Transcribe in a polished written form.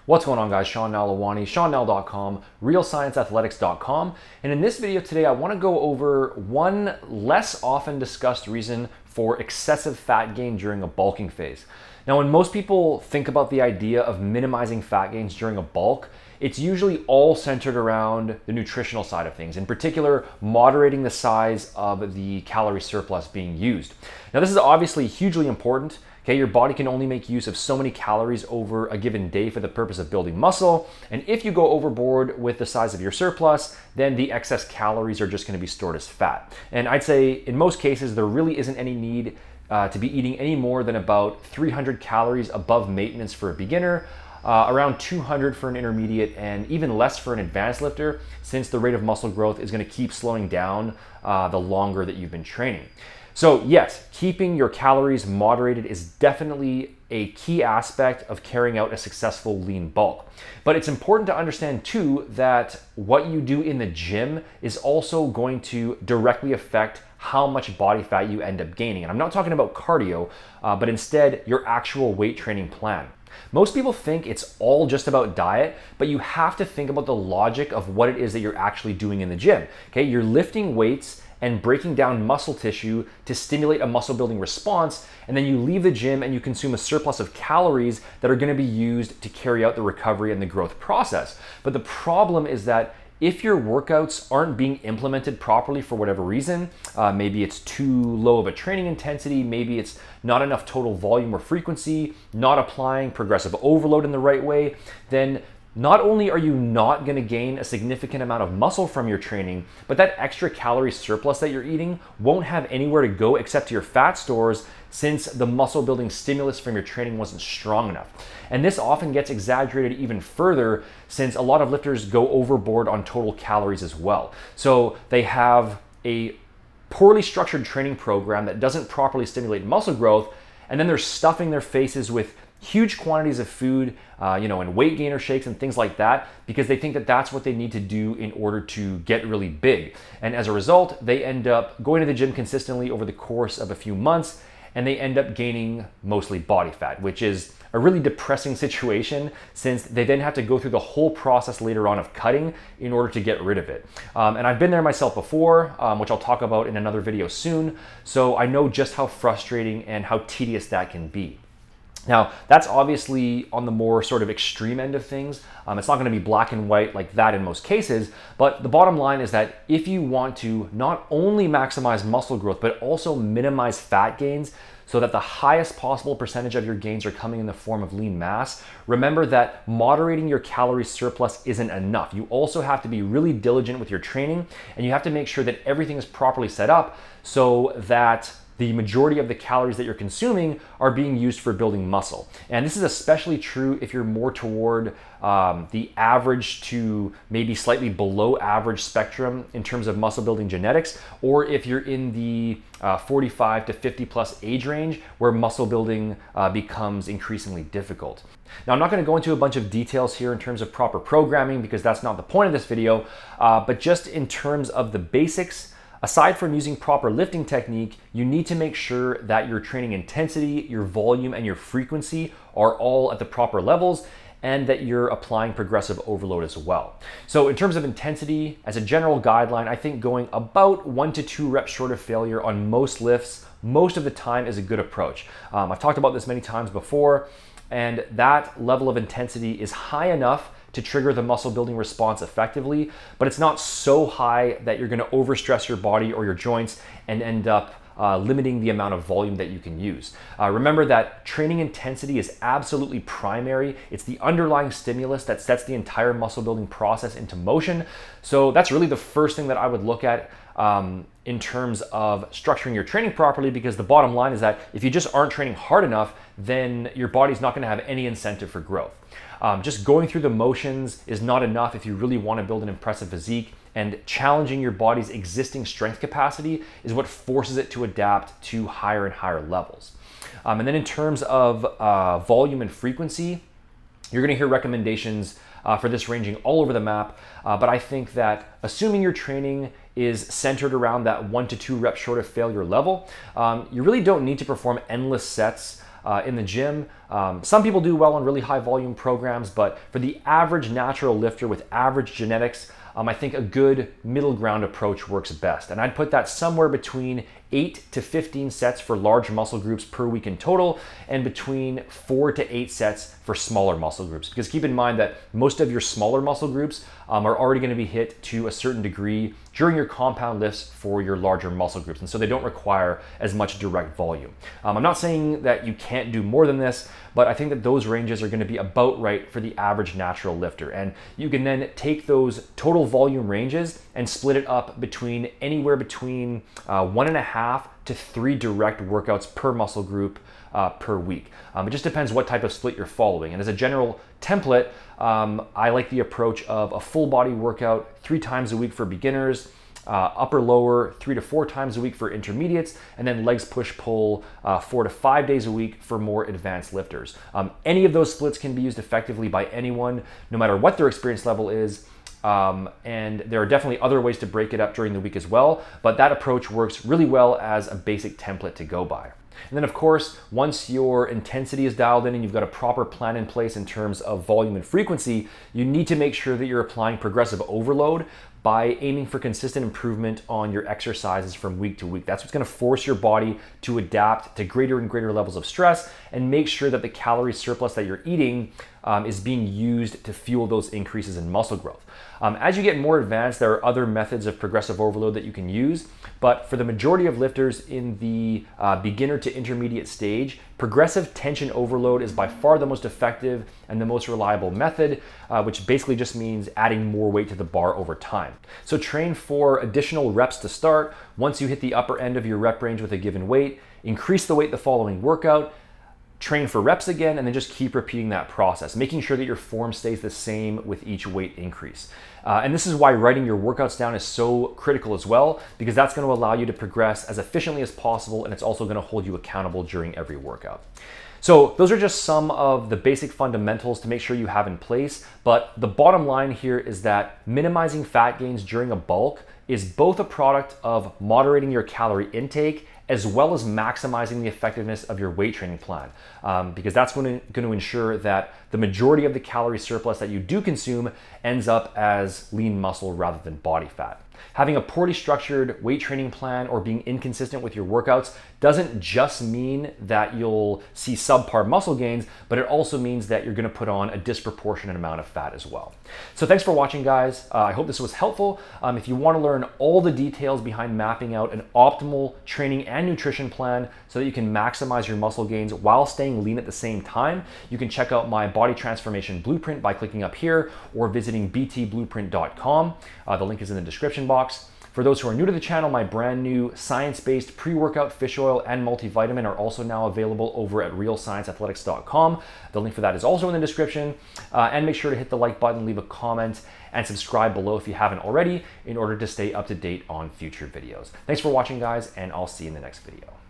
What's going on, guys? Sean Nalawani, SeanNal.com, RealScienceAthletics.com. And in this video today, I want to go over one less often discussed reason for excessive fat gain during a bulking phase. Now, when most people think about the idea of minimizing fat gains during a bulk, it's usually all centered around the nutritional side of things, in particular, moderating the size of the calorie surplus being used. Now, this is obviously hugely important. Okay, your body can only make use of so many calories over a given day for the purpose of building muscle. And if you go overboard with the size of your surplus, then the excess calories are just going to be stored as fat. And I'd say in most cases, there really isn't any need to be eating any more than about 300 calories above maintenance for a beginner, around 200 for an intermediate, and even less for an advanced lifter, since the rate of muscle growth is going to keep slowing down the longer that you've been training. So yes, keeping your calories moderated is definitely a key aspect of carrying out a successful lean bulk. But it's important to understand too that what you do in the gym is also going to directly affect how much body fat you end up gaining. And I'm not talking about cardio, but instead your actual weight training plan. Most people think it's all just about diet, but you have to think about the logic of what it is that you're actually doing in the gym. Okay, you're lifting weights and breaking down muscle tissue to stimulate a muscle building response, and then you leave the gym and you consume a surplus of calories that are going to be used to carry out the recovery and the growth process. But the problem is that if your workouts aren't being implemented properly for whatever reason, maybe it's too low of a training intensity, maybe it's not enough total volume or frequency, not applying progressive overload in the right way, then not only are you not going to gain a significant amount of muscle from your training, but that extra calorie surplus that you're eating won't have anywhere to go except to your fat stores, since the muscle building stimulus from your training wasn't strong enough. And this often gets exaggerated even further, since a lot of lifters go overboard on total calories as well. So they have a poorly structured training program that doesn't properly stimulate muscle growth, and then they're stuffing their faces with huge quantities of food, and weight gainer shakes and things like that, because they think that that's what they need to do in order to get really big. And as a result, they end up going to the gym consistently over the course of a few months, and they end up gaining mostly body fat, which is a really depressing situation, since they then have to go through the whole process later on of cutting in order to get rid of it. And I've been there myself before, which I'll talk about in another video soon, so I know just how frustrating and how tedious that can be. Now, that's obviously on the more sort of extreme end of things. It's not going to be black and white like that in most cases, but the bottom line is that if you want to not only maximize muscle growth, but also minimize fat gains so that the highest possible percentage of your gains are coming in the form of lean mass, remember that moderating your calorie surplus isn't enough. You also have to be really diligent with your training, and you have to make sure that everything is properly set up so that the majority of the calories that you're consuming are being used for building muscle. And this is especially true if you're more toward the average to maybe slightly below average spectrum in terms of muscle building genetics, or if you're in the 45 to 50 plus age range where muscle building becomes increasingly difficult. Now, I'm not going to go into a bunch of details here in terms of proper programming, because that's not the point of this video, but just in terms of the basics. Aside from using proper lifting technique, you need to make sure that your training intensity, your volume, and your frequency are all at the proper levels, and that you're applying progressive overload as well. So in terms of intensity, as a general guideline, I think going about 1 to 2 reps short of failure on most lifts most of the time is a good approach. I've talked about this many times before, and that level of intensity is high enough to trigger the muscle building response effectively, but it's not so high that you're going to overstress your body or your joints and end up limiting the amount of volume that you can use. Remember that training intensity is absolutely primary. It's the underlying stimulus that sets the entire muscle building process into motion. So that's really the first thing that I would look at in terms of structuring your training properly, because the bottom line is that if you just aren't training hard enough, then your body's not going to have any incentive for growth. Just going through the motions is not enough if you really want to build an impressive physique, and challenging your body's existing strength capacity is what forces it to adapt to higher and higher levels. And then in terms of volume and frequency, you're going to hear recommendations for this ranging all over the map, but I think that assuming your training is centered around that 1 to 2 reps short of failure level, you really don't need to perform endless sets in the gym. Some people do well on really high volume programs, but for the average natural lifter with average genetics, I think a good middle ground approach works best. And I'd put that somewhere between 8 to 15 sets for large muscle groups per week in total, and between 4 to 8 sets for smaller muscle groups. Because keep in mind that most of your smaller muscle groups are already going to be hit to a certain degree during your compound lifts for your larger muscle groups. And so they don't require as much direct volume. I'm not saying that you can't do more than this, but I think that those ranges are going to be about right for the average natural lifter. And you can then take those total volume ranges and split it up between anywhere between 1.5 to 3 direct workouts per muscle group per week. It just depends what type of split you're following. And as a general template, I like the approach of a full body workout 3 times a week for beginners, upper lower 3 to 4 times a week for intermediates, and then legs push pull 4 to 5 days a week for more advanced lifters. Any of those splits can be used effectively by anyone, no matter what their experience level is. And there are definitely other ways to break it up during the week as well, but that approach works really well as a basic template to go by. And then of course, once your intensity is dialed in and you've got a proper plan in place in terms of volume and frequency, you need to make sure that you're applying progressive overload by aiming for consistent improvement on your exercises from week to week. That's what's going to force your body to adapt to greater and greater levels of stress and make sure that the calorie surplus that you're eating is being used to fuel those increases in muscle growth. As you get more advanced, there are other methods of progressive overload that you can use, but for the majority of lifters in the beginner to intermediate stage, progressive tension overload is by far the most effective and the most reliable method, which basically just means adding more weight to the bar over time. So train for additional reps to start. Once you hit the upper end of your rep range with a given weight, increase the weight the following workout, train for reps again, and then just keep repeating that process, making sure that your form stays the same with each weight increase. And this is why writing your workouts down is so critical as well, because that's going to allow you to progress as efficiently as possible, and it's also going to hold you accountable during every workout. So those are just some of the basic fundamentals to make sure you have in place, but the bottom line here is that minimizing fat gains during a bulk is both a product of moderating your calorie intake as well as maximizing the effectiveness of your weight training plan, because that's going to ensure that the majority of the calorie surplus that you do consume ends up as lean muscle rather than body fat. Having a poorly structured weight training plan or being inconsistent with your workouts doesn't just mean that you'll see subpar muscle gains, but it also means that you're going to put on a disproportionate amount of fat as well. So thanks for watching, guys. I hope this was helpful. If you want to learn all the details behind mapping out an optimal training and nutrition plan so that you can maximize your muscle gains while staying lean at the same time, you can check out my body transformation blueprint by clicking up here or visiting btblueprint.com. The link is in the description box. For those who are new to the channel, my brand new science-based pre-workout fish oil and multivitamin are also now available over at realscienceathletics.com. The link for that is also in the description. And make sure to hit the like button, leave a comment, and subscribe below if you haven't already in order to stay up to date on future videos. Thanks for watching, guys, and I'll see you in the next video.